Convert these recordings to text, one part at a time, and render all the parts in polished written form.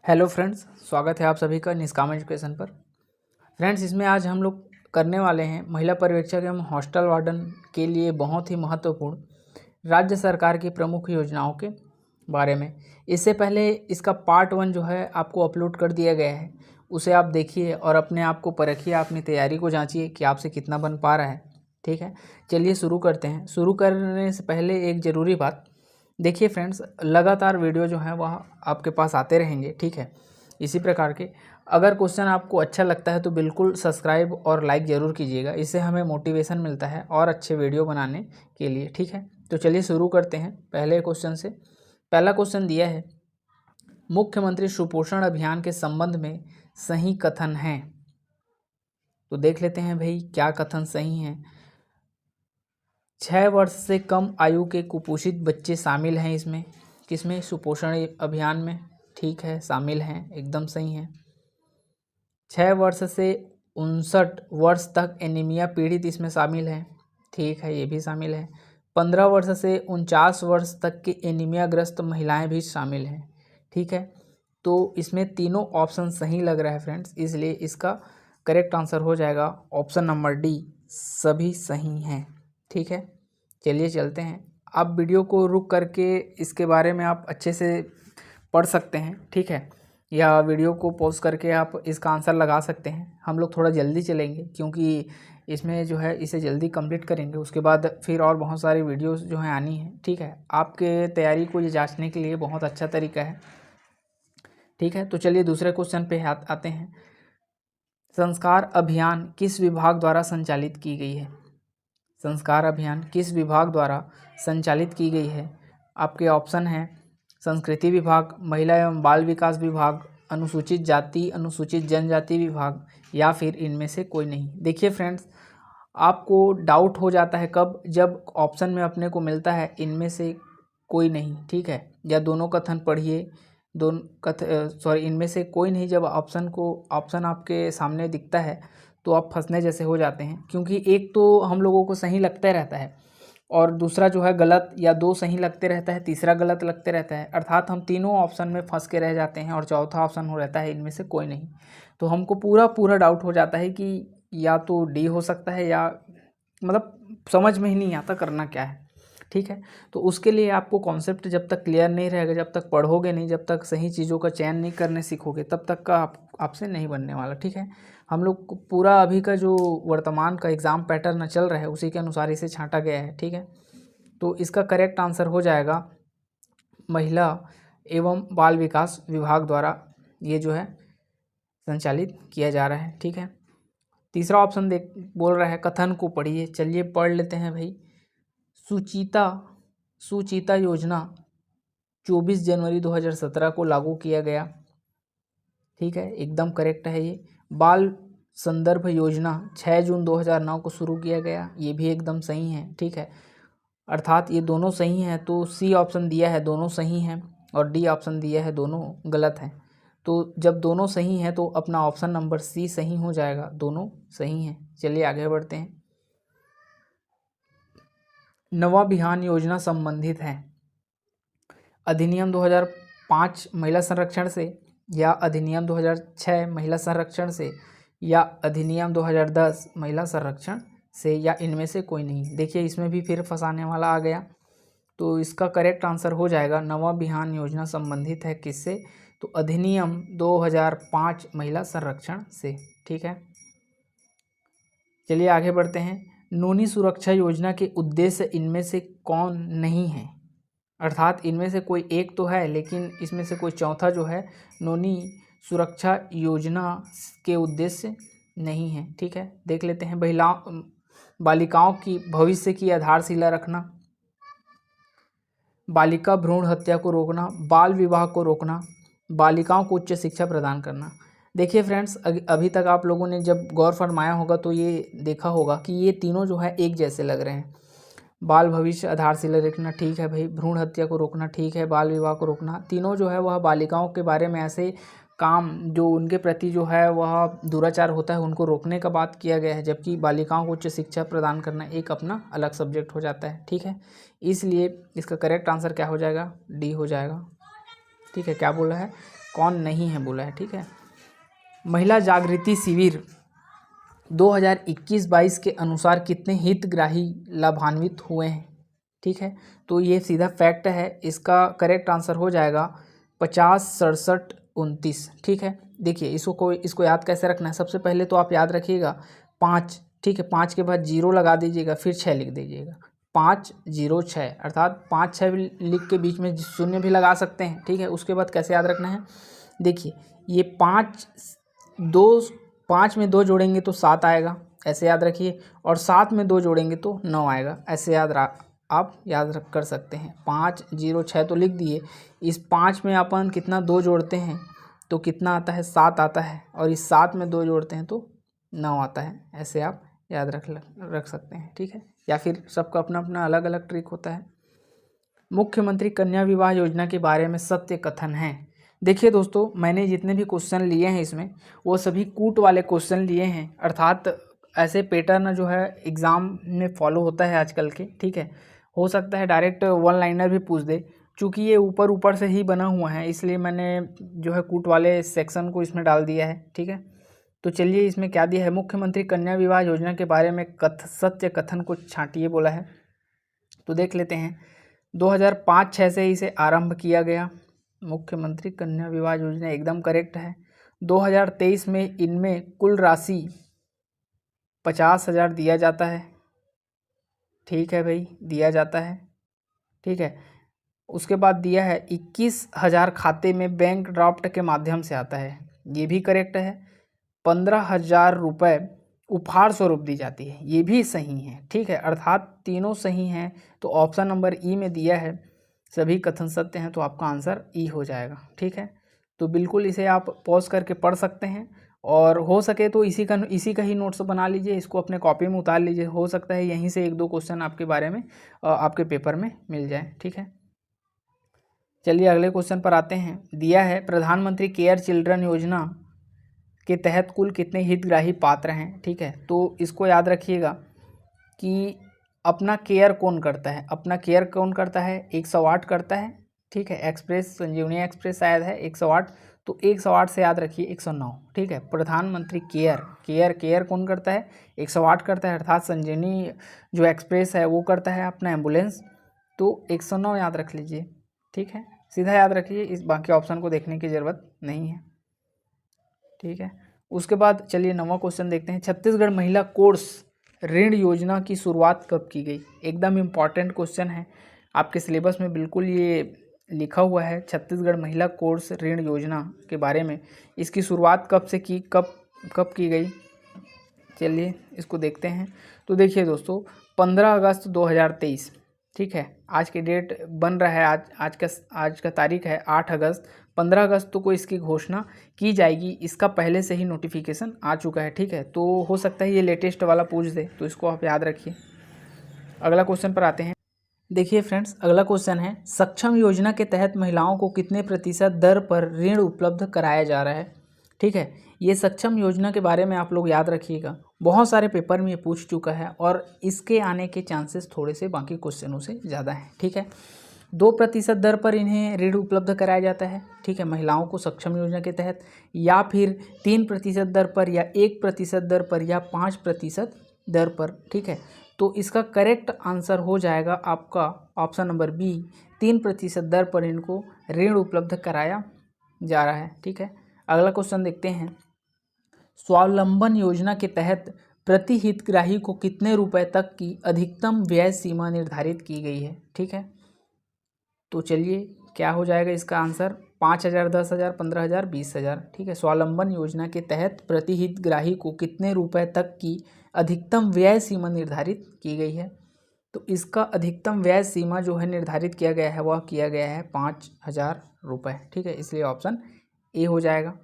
Hello friends, स्वागत है आप सभी का निष्काम एजुकेशन पर। फ्रेंड्स, इसमें आज हम लोग करने वाले हैं महिला पर्यवेक्षक एवं हॉस्टल वार्डन के लिए बहुत ही महत्वपूर्ण राज्य सरकार की प्रमुख योजनाओं के बारे में। इससे पहले इसका पार्ट 1 जो है आपको अपलोड कर दिया गया है, उसे आप देखिए और अपने आप को परखिए, अपनी तैयारी को जांचिए कि आपसे कितना बन पा रहा है। ठीक है, चलिए शुरू करते हैं। शुरू करने से पहले एक ज़रूरी बात, देखिए फ्रेंड्स, लगातार वीडियो जो है वह आपके पास आते रहेंगे। ठीक है, इसी प्रकार के अगर क्वेश्चन आपको अच्छा लगता है तो बिल्कुल सब्सक्राइब और लाइक ज़रूर कीजिएगा, इससे हमें मोटिवेशन मिलता है और अच्छे वीडियो बनाने के लिए। ठीक है, तो चलिए शुरू करते हैं पहले क्वेश्चन से। पहला क्वेश्चन दिया है, मुख्यमंत्री सुपोषण अभियान के संबंध में सही कथन है। तो देख लेते हैं भाई क्या कथन सही है। 6 वर्ष से कम आयु के कुपोषित बच्चे शामिल हैं इसमें, किसमें? सुपोषण अभियान में। ठीक है, शामिल हैं, एकदम सही है। 6 वर्ष से 59 वर्ष तक एनीमिया पीड़ित इसमें शामिल हैं। ठीक है, ये भी शामिल है। 15 वर्ष से 49 वर्ष तक की एनीमिया ग्रस्त महिलाएं भी शामिल हैं। ठीक है, तो इसमें तीनों ऑप्शन सही लग रहा है फ्रेंड्स, इसलिए इसका करेक्ट आंसर हो जाएगा ऑप्शन नंबर डी, सभी सही हैं। ठीक है, चलिए चलते हैं। आप वीडियो को रुक करके इसके बारे में आप अच्छे से पढ़ सकते हैं। ठीक है, या वीडियो को पॉज करके आप इसका आंसर लगा सकते हैं। हम लोग थोड़ा जल्दी चलेंगे क्योंकि इसमें जो है इसे जल्दी कंप्लीट करेंगे, उसके बाद फिर और बहुत सारी वीडियोस जो हैं आनी है। ठीक है, आपके तैयारी को ये जांचने के लिए बहुत अच्छा तरीका है। ठीक है, तो चलिए दूसरे क्वेश्चन पे आते हैं। संस्कार अभियान किस विभाग द्वारा संचालित की गई है? संस्कार अभियान किस विभाग द्वारा संचालित की गई है? आपके ऑप्शन हैं संस्कृति विभाग, महिला एवं बाल विकास विभाग, अनुसूचित जाति अनुसूचित जनजाति विभाग, या फिर इनमें से कोई नहीं। देखिए फ्रेंड्स, आपको डाउट हो जाता है कब? जब ऑप्शन में अपने को मिलता है इनमें से कोई नहीं। ठीक है, या दोनों कथन पढ़िए, इनमें से कोई नहीं। जब ऑप्शन आपके सामने दिखता है तो आप फंसने जैसे हो जाते हैं, क्योंकि एक तो हम लोगों को सही लगता रहता है और दूसरा जो है गलत, या दो सही लगते रहता है, तीसरा गलत लगते रहता है। अर्थात हम तीनों ऑप्शन में फंस के रह जाते हैं और चौथा ऑप्शन हो रहता है इनमें से कोई नहीं। तो हमको पूरा डाउट हो जाता है कि या तो डी हो सकता है, या मतलब समझ में ही नहीं आता करना क्या है। ठीक है, तो उसके लिए आपको कॉन्सेप्ट जब तक क्लियर नहीं रहेगा, जब तक पढ़ोगे नहीं, जब तक सही चीज़ों का चयन नहीं करने सीखोगे, तब तक का आपसे नहीं बनने वाला। ठीक है, हम लोग को पूरा अभी का जो वर्तमान का एग्ज़ाम पैटर्न चल रहा है उसी के अनुसार इसे छांटा गया है। ठीक है, तो इसका करेक्ट आंसर हो जाएगा महिला एवं बाल विकास विभाग द्वारा ये जो है संचालित किया जा रहा है। ठीक है, तीसरा ऑप्शन बोल रहा है कथन को पढ़िए। चलिए पढ़ लेते हैं भाई। सुचिता योजना 24 जनवरी 2017 को लागू किया गया। ठीक है, एकदम करेक्ट है ये। बाल संदर्भ योजना 6 जून 2009 को शुरू किया गया, ये भी एकदम सही है। ठीक है, अर्थात ये दोनों सही हैं, तो सी ऑप्शन दिया है दोनों सही हैं, और डी ऑप्शन दिया है दोनों गलत हैं। तो जब दोनों सही हैं तो अपना ऑप्शन नंबर सी सही हो जाएगा, दोनों सही हैं। चलिए आगे बढ़ते हैं। नवा बिहान योजना संबंधित है अधिनियम 2005 महिला संरक्षण से, या अधिनियम 2006 महिला संरक्षण से, या अधिनियम 2010 महिला संरक्षण से, या इनमें से कोई नहीं। देखिए इसमें भी फिर फंसाने वाला आ गया, तो इसका करेक्ट आंसर हो जाएगा नवा बिहान योजना संबंधित है किससे? तो अधिनियम 2005 महिला संरक्षण से। ठीक है, चलिए आगे बढ़ते हैं। नोनी सुरक्षा योजना के उद्देश्य इनमें से कौन नहीं है? अर्थात इनमें से कोई एक तो है, लेकिन इसमें से कोई चौथा जो है नोनी सुरक्षा योजना के उद्देश्य नहीं है। ठीक है, देख लेते हैं। बालिकाओं की भविष्य की आधारशिला रखना, बालिका भ्रूण हत्या को रोकना, बाल विवाह को रोकना, बालिकाओं को उच्च शिक्षा प्रदान करना। देखिए फ्रेंड्स, अभी तक आप लोगों ने जब गौर फरमाया होगा तो ये देखा होगा कि ये तीनों जो है एक जैसे लग रहे हैं। बाल भविष्य आधारशिला रखना ठीक है भाई, भ्रूण हत्या को रोकना ठीक है, बाल विवाह को रोकना, तीनों जो है वह बालिकाओं के बारे में ऐसे काम जो उनके प्रति जो है वह दुराचार होता है उनको रोकने का बात किया गया है, जबकि बालिकाओं को उच्च शिक्षा प्रदान करना एक अपना अलग सब्जेक्ट हो जाता है। ठीक है, इसलिए इसका करेक्ट आंसर क्या हो जाएगा? डी हो जाएगा। ठीक है, क्या बोला है? कौन नहीं है बोला है, ठीक है। महिला जागृति शिविर 2021-22 के अनुसार कितने हितग्राही लाभान्वित हुए हैं, ठीक है। तो ये सीधा फैक्ट है, इसका करेक्ट आंसर हो जाएगा 50, 67, 29, ठीक है। देखिए इसको याद कैसे रखना है। सबसे पहले तो आप याद रखिएगा 5, ठीक है। 5 के बाद 0 लगा दीजिएगा, फिर 6 लिख दीजिएगा। 5, 0, 6 अर्थात 5, 6 लिख के बीच में शून्य भी लगा सकते हैं, ठीक है। उसके बाद कैसे याद रखना है, देखिए ये 5 में 2 जोड़ेंगे तो 7 आएगा, ऐसे याद रखिए। और 7 में 2 जोड़ेंगे तो 9 आएगा, ऐसे आप याद रख कर सकते हैं। 5, 0, 6 तो लिख दिए। इस 5 में अपन कितना 2 जोड़ते हैं तो कितना आता है, 7 आता है। और इस 7 में 2 जोड़ते हैं तो 9 आता है, ऐसे आप याद रख सकते हैं, ठीक है। या फिर सबका अपना अपना अलग अलग ट्रिक होता है। मुख्यमंत्री कन्या विवाह योजना के बारे में सत्य कथन है। देखिए दोस्तों, मैंने जितने भी क्वेश्चन लिए हैं इसमें वो सभी कूट वाले क्वेश्चन लिए हैं, अर्थात ऐसे पैटर्न जो है एग्ज़ाम में फॉलो होता है आजकल के, ठीक है। हो सकता है डायरेक्ट वन लाइनर भी पूछ दे, चूँकि ये ऊपर ऊपर से ही बना हुआ है इसलिए मैंने जो है कूट वाले सेक्शन को इसमें डाल दिया है, ठीक है। तो चलिए इसमें क्या दिया है, मुख्यमंत्री कन्या विवाह योजना के बारे में सत्य कथन को छांटिए बोला है। तो देख लेते हैं। 2005-06 से इसे आरंभ किया गया। मुख्यमंत्री कन्या विवाह योजना एकदम करेक्ट है। 2023 में इनमें कुल राशि 50,000 दिया जाता है, ठीक है भाई, दिया जाता है, ठीक है। उसके बाद दिया है 21,000 खाते में बैंक ड्राफ्ट के माध्यम से आता है, ये भी करेक्ट है। 15,000 रुपये उपहार स्वरूप दी जाती है, ये भी सही है, ठीक है। अर्थात तीनों सही हैं। तो ऑप्शन नंबर ई में दिया है सभी कथन सत्य हैं, तो आपका आंसर ई हो जाएगा, ठीक है। तो बिल्कुल इसे आप पॉज करके पढ़ सकते हैं और हो सके तो इसी का ही नोट्स बना लीजिए, इसको अपने कॉपी में उतार लीजिए। हो सकता है यहीं से 1-2 क्वेश्चन आपके बारे में आपके पेपर में मिल जाए, ठीक है। चलिए अगले क्वेश्चन पर आते हैं। दिया है प्रधानमंत्री केयर चिल्ड्रन योजना के तहत कुल कितने हितग्राही पात्र हैं, ठीक है। तो इसको याद रखिएगा कि अपना केयर कौन करता है, अपना केयर कौन करता है, 108 करता है, ठीक है। एक्सप्रेस संजीवनी एक्सप्रेस शायद है 108, तो 108 से याद रखिए 109, ठीक है। प्रधानमंत्री केयर कौन करता है, 108 करता है, अर्थात संजीवनी जो एक्सप्रेस है वो करता है अपना एम्बुलेंस, तो 109 याद रख लीजिए, ठीक है। सीधा याद रखिए, इस बाकी ऑप्शन को देखने की ज़रूरत नहीं है, ठीक है। उसके बाद चलिए 9वां क्वेश्चन देखते हैं। छत्तीसगढ़ महिला कोर्स ऋण योजना की शुरुआत कब की गई। एकदम इम्पॉर्टेंट क्वेश्चन है, आपके सिलेबस में बिल्कुल ये लिखा हुआ है। छत्तीसगढ़ महिला कोर्स ऋण योजना के बारे में, इसकी शुरुआत कब से की, कब की गई, चलिए इसको देखते हैं। तो देखिए दोस्तों, 15 अगस्त 2023, ठीक है। आज की डेट बन रहा है, आज का तारीख है 8 अगस्त। 15 अगस्त को इसकी घोषणा की जाएगी, इसका पहले से ही नोटिफिकेशन आ चुका है, ठीक है। तो हो सकता है ये लेटेस्ट वाला पूछ दे, तो इसको आप याद रखिए। अगला क्वेश्चन पर आते हैं। देखिए फ्रेंड्स, अगला क्वेश्चन है, सक्षम योजना के तहत महिलाओं को कितने प्रतिशत दर पर ऋण उपलब्ध कराया जा रहा है, ठीक है। ये सक्षम योजना के बारे में आप लोग याद रखिएगा, बहुत सारे पेपर में ये पूछ चुका है और इसके आने के चांसेस थोड़े से बाकी क्वेश्चनों से ज़्यादा हैं, ठीक है। 2% दर पर इन्हें ऋण उपलब्ध कराया जाता है, ठीक है, महिलाओं को सक्षम योजना के तहत, या फिर 3% दर पर, या 1% दर पर, या 5% दर पर, ठीक है। तो इसका करेक्ट आंसर हो जाएगा आपका ऑप्शन नंबर बी, 3% दर पर इनको ऋण उपलब्ध कराया जा रहा है, ठीक है। अगला क्वेश्चन देखते हैं। स्वावलंबन योजना के तहत प्रति हितग्राही को कितने रुपए तक की अधिकतम व्यय सीमा निर्धारित की गई है, ठीक है। तो चलिए क्या हो जाएगा इसका आंसर, 5,000, 10,000, 15,000, 20,000, ठीक है। स्वावलंबन योजना के तहत प्रति हितग्राही को कितने रुपए तक की अधिकतम व्यय सीमा निर्धारित की गई है। तो इसका अधिकतम व्यय सीमा जो है निर्धारित किया गया है वह किया गया है 5,000 रुपये, ठीक है। इसलिए ऑप्शन ए हो जाएगा।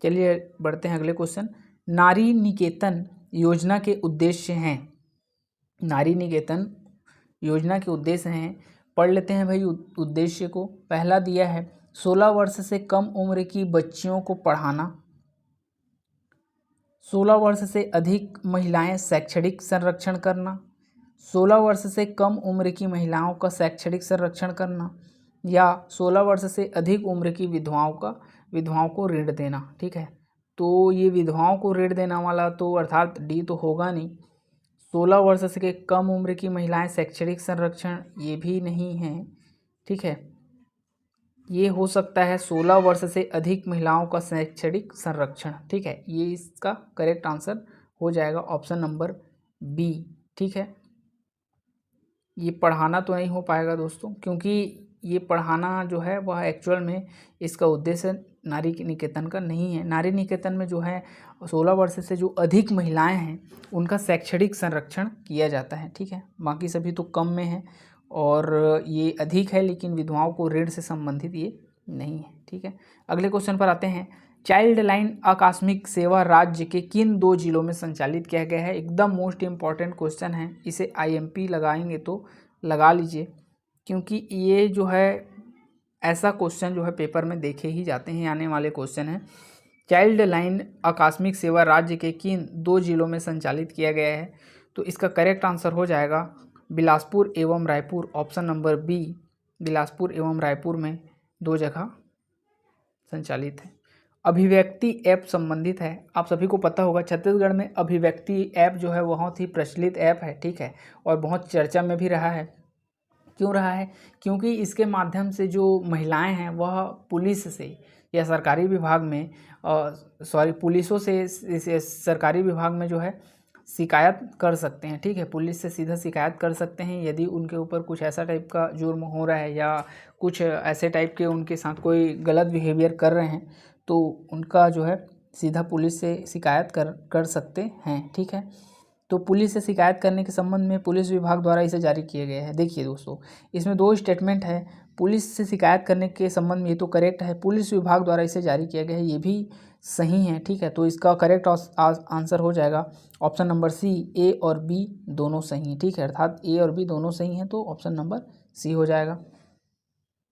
चलिए बढ़ते हैं अगले क्वेश्चन। नारी निकेतन योजना के उद्देश्य हैं, नारी निकेतन योजना के उद्देश्य हैं, पढ़ लेते हैं भाई उद्देश्य को। पहला दिया है 16 वर्ष से कम उम्र की बच्चियों को पढ़ाना, 16 वर्ष से अधिक महिलाएं शैक्षणिक संरक्षण करना, 16 वर्ष से कम उम्र की महिलाओं का शैक्षणिक संरक्षण करना, या 16 वर्ष से अधिक उम्र की विधवाओं को ऋण देना। ठीक है, तो ये विधवाओं को ऋण देना वाला तो अर्थात डी तो होगा नहीं। 16 वर्ष से कम उम्र की महिलाएं शैक्षणिक संरक्षण, ये भी नहीं है। ठीक है, ये हो सकता है 16 वर्ष से अधिक महिलाओं का शैक्षणिक संरक्षण। ठीक है, ये इसका करेक्ट आंसर हो जाएगा ऑप्शन नंबर बी। ठीक है, ये पढ़ाना तो नहीं हो पाएगा दोस्तों, क्योंकि ये पढ़ाना जो है वह एक्चुअल में इसका उद्देश्य नारी निकेतन का नहीं है। नारी निकेतन में जो है 16 वर्ष से जो अधिक महिलाएं हैं उनका शैक्षणिक संरक्षण किया जाता है। ठीक है, बाकी सभी तो कम में है और ये अधिक है, लेकिन विधवाओं को ऋण से संबंधित ये नहीं है। ठीक है, अगले क्वेश्चन पर आते हैं। चाइल्ड लाइन आकस्मिक सेवा राज्य के किन 2 जिलों में संचालित किया गया है? एकदम मोस्ट इम्पॉर्टेंट क्वेश्चन है, इसे IMP लगाएंगे तो लगा लीजिए, क्योंकि ये जो है ऐसा क्वेश्चन जो है पेपर में देखे ही जाते हैं, आने वाले क्वेश्चन है। चाइल्ड लाइन आकस्मिक सेवा राज्य के किन 2 जिलों में संचालित किया गया है? तो इसका करेक्ट आंसर हो जाएगा बिलासपुर एवं Raipur, option number B. Bilaspur एवं रायपुर में 2 जगह संचालित है। अभिव्यक्ति ऐप संबंधित है, आप सभी को पता होगा छत्तीसगढ़ में अभिव्यक्ति ऐप जो है बहुत ही प्रचलित ऐप है। ठीक है, और बहुत चर्चा में भी रहा है। क्यों रहा है? क्योंकि इसके माध्यम से जो महिलाएं हैं वह पुलिस से या सरकारी विभाग में पुलिसों से सरकारी विभाग में जो है शिकायत कर सकते हैं। ठीक है, पुलिस से सीधा शिकायत कर सकते हैं यदि उनके ऊपर कुछ ऐसा टाइप का जुर्म हो रहा है या कुछ ऐसे टाइप के उनके साथ कोई गलत बिहेवियर कर रहे हैं, तो उनका जो है सीधा पुलिस से शिकायत कर सकते हैं। ठीक है, तो पुलिस से शिकायत करने के संबंध में पुलिस विभाग द्वारा इसे जारी किया गया है। देखिए दोस्तों, इसमें 2 स्टेटमेंट है। पुलिस से शिकायत करने के संबंध में ये तो करेक्ट है, पुलिस विभाग द्वारा इसे जारी किया गया है, ये भी सही है। ठीक है, तो इसका करेक्ट आंसर हो जाएगा ऑप्शन नंबर सी। ए और बी दोनों सही हैं। ठीक है, अर्थात ए और बी दोनों सही हैं, तो ऑप्शन नंबर सी हो जाएगा।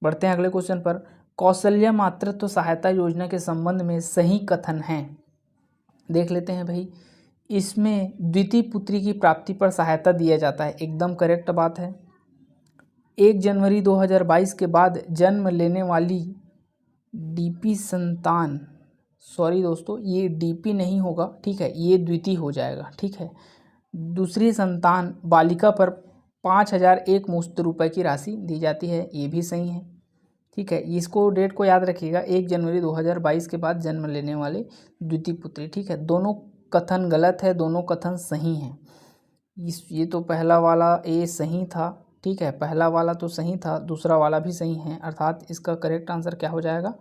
बढ़ते हैं अगले क्वेश्चन पर। कौशल्य मातृत्व सहायता योजना के संबंध में सही कथन है, देख लेते हैं भाई। इसमें द्वितीय पुत्री की प्राप्ति पर सहायता दिया जाता है, एकदम करेक्ट बात है। 1 जनवरी 2022 के बाद जन्म लेने वाली डीपी संतान, सॉरी दोस्तों ये डीपी नहीं होगा। ठीक है, ये द्वितीय हो जाएगा। ठीक है, दूसरी संतान बालिका पर 5,001 मुश्त रुपए की राशि दी जाती है, ये भी सही है। ठीक है, इसको डेट को याद रखिएगा, 1 जनवरी 2022 के बाद जन्म लेने वाले द्वितीय पुत्री। ठीक है, दोनों कथन गलत है, दोनों कथन सही हैं। ये तो पहला वाला ए सही था। ठीक है, पहला वाला तो सही था, दूसरा वाला भी सही है, अर्थात इसका करेक्ट आंसर क्या हो जाएगा?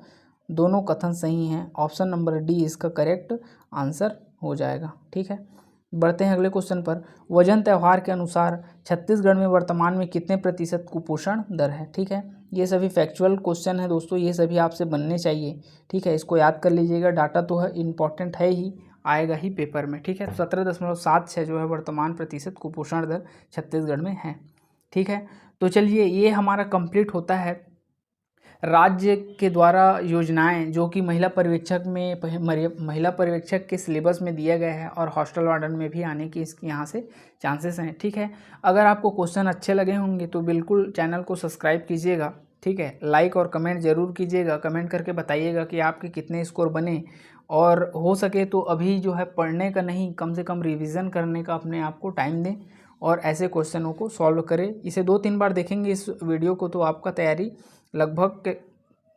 दोनों कथन सही हैं, ऑप्शन नंबर डी इसका करेक्ट आंसर हो जाएगा। ठीक है, बढ़ते हैं अगले क्वेश्चन पर। वजन त्यौहार के अनुसार छत्तीसगढ़ में वर्तमान में कितने प्रतिशत कुपोषण दर है? ठीक है, ये सभी फैक्चुअल क्वेश्चन है दोस्तों, ये सभी आपसे बनने चाहिए। ठीक है, इसको याद कर लीजिएगा, डाटा तो है इम्पॉर्टेंट है ही, आएगा ही पेपर में। ठीक है, 17.76 जो है वर्तमान प्रतिशत कुपोषण दर छत्तीसगढ़ में है। ठीक है, तो चलिए ये हमारा कंप्लीट होता है राज्य के द्वारा योजनाएं जो कि महिला पर्यवेक्षक के सिलेबस में दिया गया है और हॉस्टल वार्डन में भी आने की इसके यहाँ से चांसेस हैं। ठीक है, अगर आपको क्वेश्चन अच्छे लगे होंगे तो बिल्कुल चैनल को सब्सक्राइब कीजिएगा। ठीक है, लाइक और कमेंट ज़रूर कीजिएगा, कमेंट करके बताइएगा कि आपके कितने स्कोर बने, और हो सके तो अभी जो है पढ़ने का नहीं, कम से कम रिवीजन करने का अपने आप को टाइम दें और ऐसे क्वेश्चनों को सॉल्व करें। इसे 2-3 बार देखेंगे इस वीडियो को तो आपका तैयारी लगभग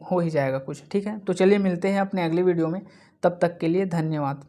हो ही जाएगा कुछ। ठीक है, तो चलिए मिलते हैं अपने अगले वीडियो में, तब तक के लिए धन्यवाद।